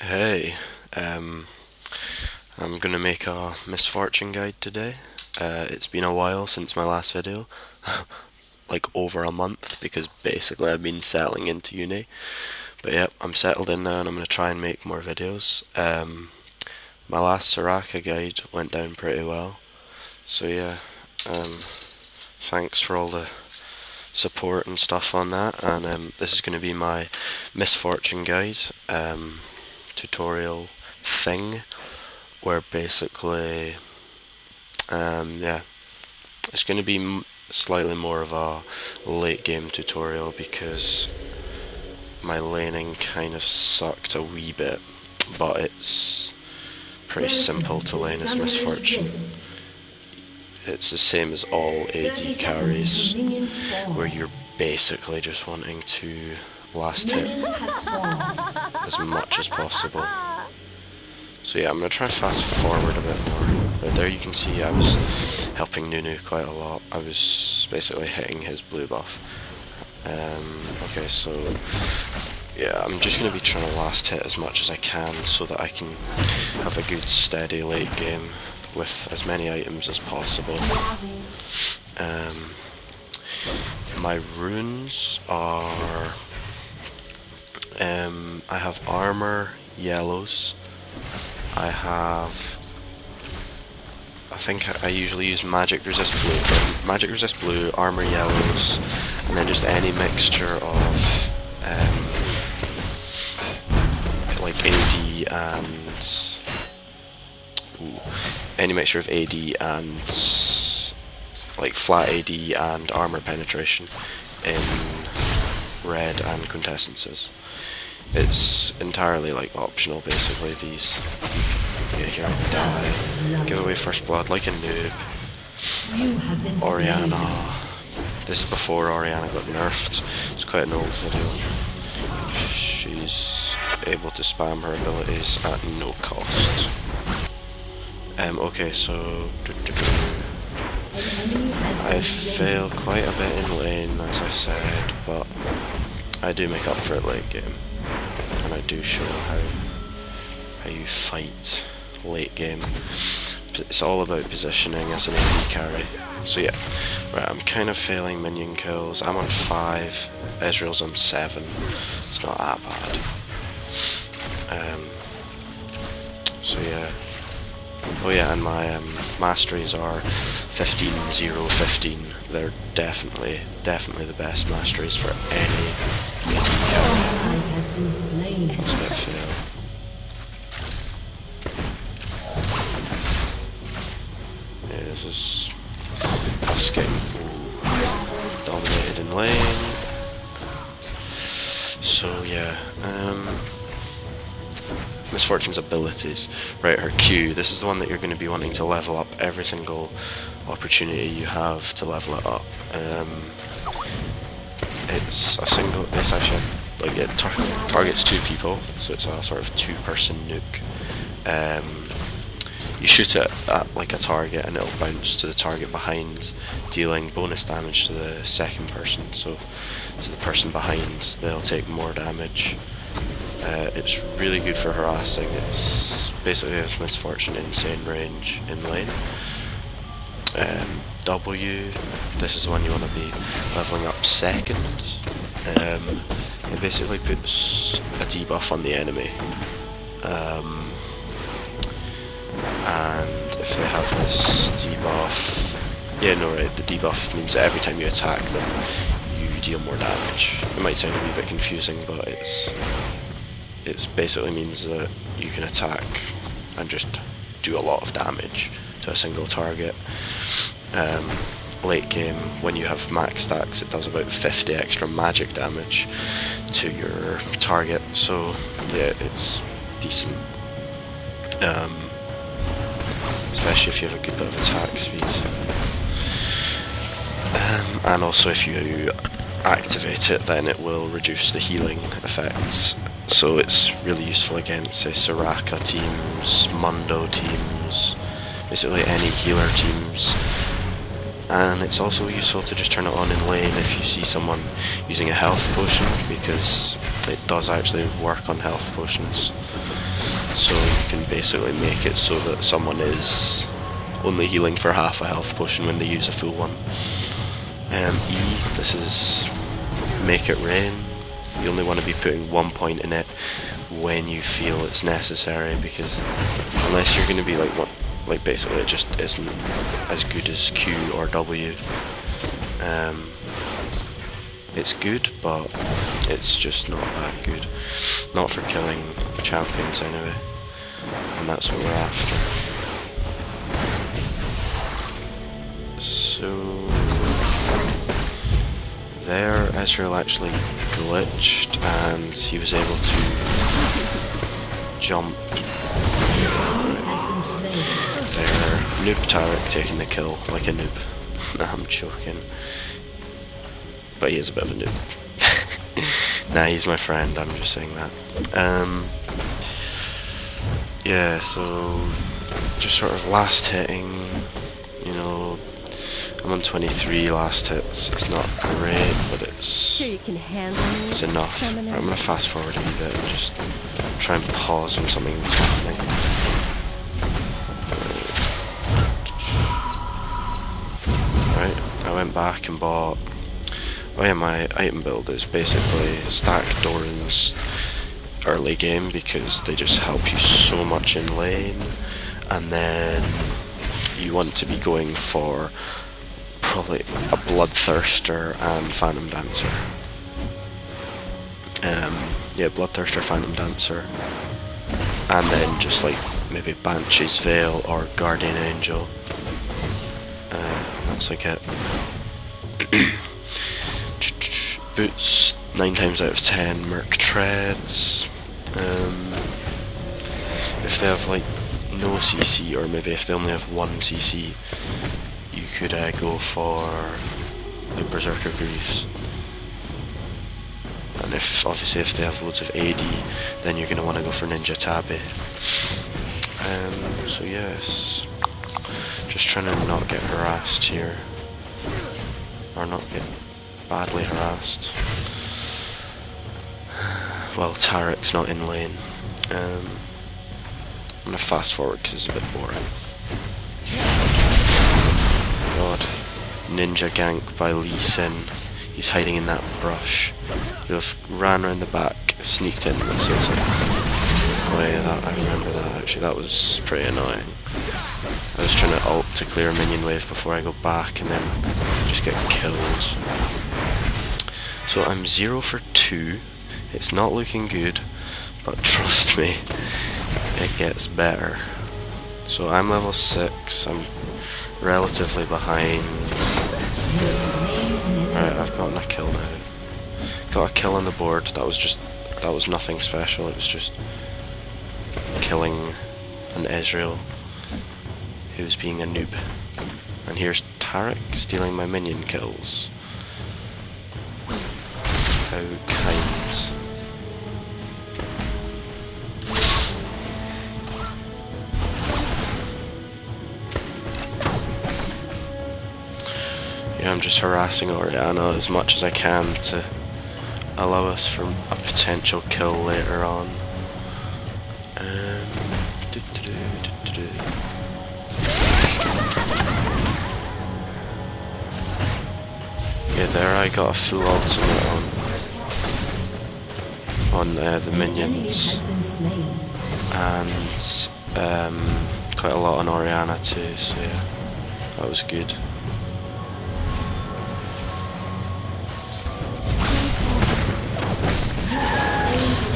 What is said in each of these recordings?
Hey, I'm gonna make a misfortune guide today. It's been a while since my last video, like over a month, because basically I've been settling into uni. But yep, I'm settled in now and I'm gonna try and make more videos. My last Soraka guide went down pretty well, so yeah, thanks for all the support and stuff on that. And this is gonna be my misfortune guide. Tutorial thing where basically yeah, it's going to be slightly more of a late game tutorial because my laning kind of sucked a wee bit, but it's pretty simple to lane as misfortune. It's the same as all AD carries where you're basically just wanting to last hit as much as possible. So yeah, I'm going to try fast forward a bit more. Right there you can see I was helping Nunu quite a lot. I was basically hitting his blue buff. Okay, so yeah, I'm just going to be trying to last hit as much as I can so that I can have a good steady late game with as many items as possible. My runes are... I have armor yellows. I think I usually use magic resist blue, but magic resist blue, armor yellows, and then just any mixture of like AD and any mixture of AD and like flat AD and armor penetration in red and contestances. It's entirely like optional basically, these. Yeah, here I die. Give away first blood like a noob. Orianna. This is before Orianna got nerfed. It's quite an old video. She's able to spam her abilities at no cost. Okay, so I fail quite a bit in lane, as I said, but I do make up for it late game. And I do show how you fight late game. It's all about positioning as an AD carry. So yeah, right, I'm kind of failing minion kills. I'm on 5, Ezreal's on 7. It's not that bad. So yeah. Oh yeah, and my masteries are 15-0-15. They're definitely the best masteries for any AD carry. That's a bit fail. Yeah, this is us getting dominated in lane. So yeah, Misfortune's abilities. Right, her Q. This is the one that you're going to be wanting to level up every single opportunity you have to level it up. It's a single. It's actually like it targets 2 people, so it's a sort of 2-person nuke. You shoot it at like a target and it'll bounce to the target behind, dealing bonus damage to the second person. So to the person behind, they'll take more damage. It's really good for harassing. It's basically a misfortune insane range in lane. W, this is the one you want to be leveling up second. It basically puts a debuff on the enemy. And if they have this debuff, yeah, no, right, the debuff means that every time you attack them, you deal more damage. It might sound a wee bit confusing, but it basically means that you can attack and just do a lot of damage to a single target. Late game, when you have max stacks, it does about 50 extra magic damage to your target, so yeah, it's decent. Especially if you have a good bit of attack speed. And also if you activate it, then it will reduce the healing effects. So it's really useful against, say, Soraka teams, Mundo teams, basically any healer teams. And it's also useful to just turn it on in lane if you see someone using a health potion, because it does actually work on health potions. so you can basically make it so that someone is only healing for half a health potion when they use a full one. E, this is make it rain. You only want to be putting 1 point in it when you feel it's necessary, because unless you're going to be like basically it just isn't as good as Q or W. It's good, but it's just not that good. Not for killing champions anyway, and that's what we're after. So there, Ezreal actually glitched and he was able to jump. There, noob Tarek taking the kill like a noob. Nah, I'm joking. But he is a bit of a noob. Nah, he's my friend, I'm just saying that. Yeah, so just sort of last hitting, you know, I'm on 23 last hits. It's not great, but it's enough. Right, I'm gonna fast forward a wee bit and just try and pause when something's happening. Right, I went back and bought. Oh yeah, my item build is basically stack Doran's early game because they just help you so much in lane, and then you want to be going for probably a Bloodthirster and Phantom Dancer. Yeah, Bloodthirster, Phantom Dancer, and then just like maybe Banshee's Veil or Guardian Angel, and that's like it. Boots, 9 times out of 10, Merc Treads. If they have like no CC, or maybe if they only have 1 CC, you could go for like Berserker Griefs. And if obviously if they have loads of AD, then you're gonna want to go for Ninja Tabi. So yes, just trying to not get harassed here, or not get badly harassed. Well, Tarek's not in lane. I'm gonna fast forward because it's a bit boring. God. Ninja gank by Lee Sin. He's hiding in that brush. He'll have ran around the back, sneaked in, so it's like, oh yeah, that, I remember that actually, that was pretty annoying. I was trying to ult to clear a minion wave before I go back and then just get killed. So I'm 0 for 2. It's not looking good, but trust me, it gets better. So I'm level 6, I'm relatively behind. Right, I've gotten a kill now. Got a kill on the board, that was nothing special, it was just killing an Ezreal who's being a noob. And here's Tarek stealing my minion kills. How kind. Yeah, I'm just harassing Orianna as much as I can to allow us for a potential kill later on. Yeah, there I got a full ultimate on the minions, and quite a lot on Orianna too, so yeah, that was good.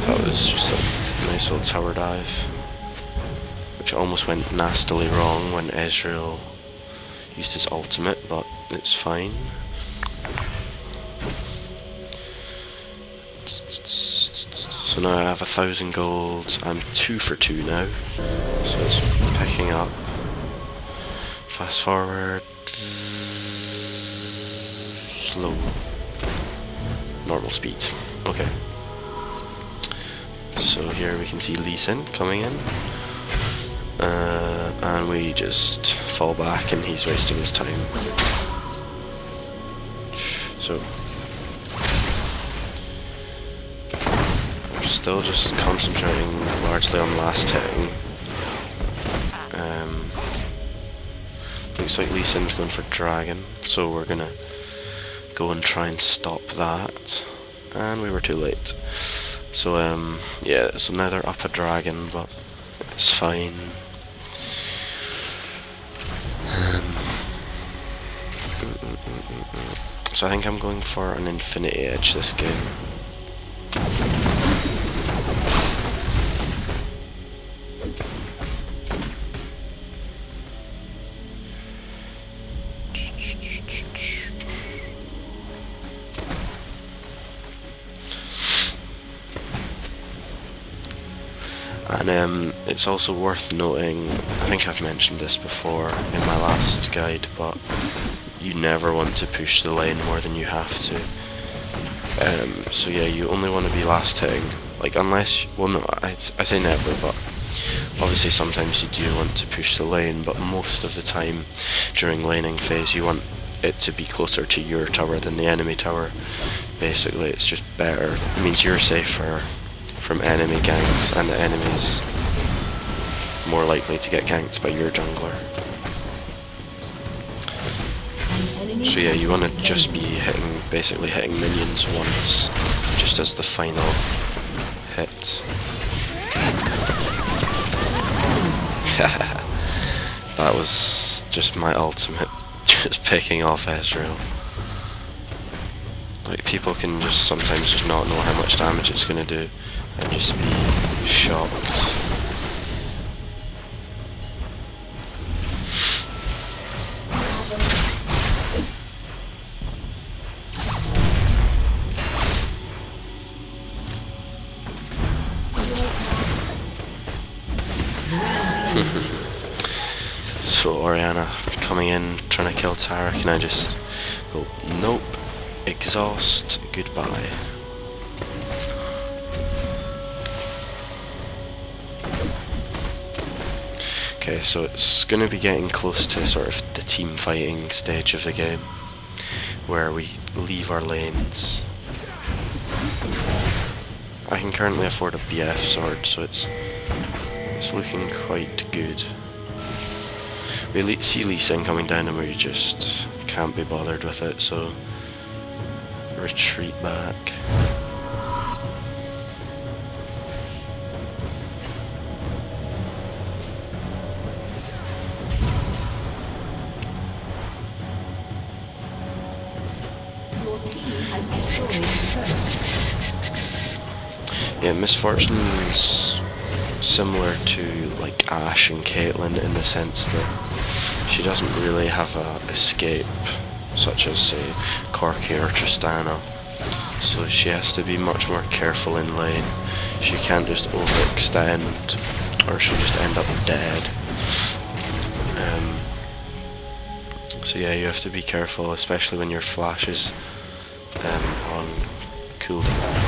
That was just a nice little tower dive, which almost went nastily wrong when Ezreal used his ultimate, but it's fine. So now I have 1,000 gold, I'm 2 for 2 now, so it's picking up. Fast forward, slow, normal speed, okay. So here we can see Lee Sin coming in, and we just fall back and he's wasting his time. So I'm still just concentrating largely mostly on last hitting. Looks like Lee Sin's going for dragon, so we're gonna go and try and stop that, and we were too late. So yeah, so now they're up a dragon, but it's fine. So I think I'm going for an Infinity Edge this game. And it's also worth noting, I think I've mentioned this before in my last guide, but you never want to push the lane more than you have to. So yeah, you only want to be last hitting, like unless, well no, I say never, but obviously sometimes you do want to push the lane, but most of the time during laning phase you want it to be closer to your tower than the enemy tower. Basically it's just better, it means you're safer from enemy ganks, and the enemy's more likely to get ganked by your jungler. So yeah, you want to just be basically hitting minions once, just as the final hit. That was just my ultimate, just picking off Ezreal. Like, people can just sometimes just not know how much damage it's going to do and just be shocked. So Orianna coming in, trying to kill Tara, and I just go, nope, exhaust, goodbye. Okay, so it's going to be getting close to sort of the team fighting stage of the game, where we leave our lanes. I can currently afford a BF sword, so it's looking quite good. We see Lee Sin coming down and we just can't be bothered with it, so retreat back. Yeah, Misfortune's similar to like Ashe and Caitlyn in the sense that she doesn't really have a escape, such as say Corki or Tristana, so she has to be much more careful in lane. She can't just overextend or she'll just end up dead. So yeah, you have to be careful, especially when your flash is on cooldown.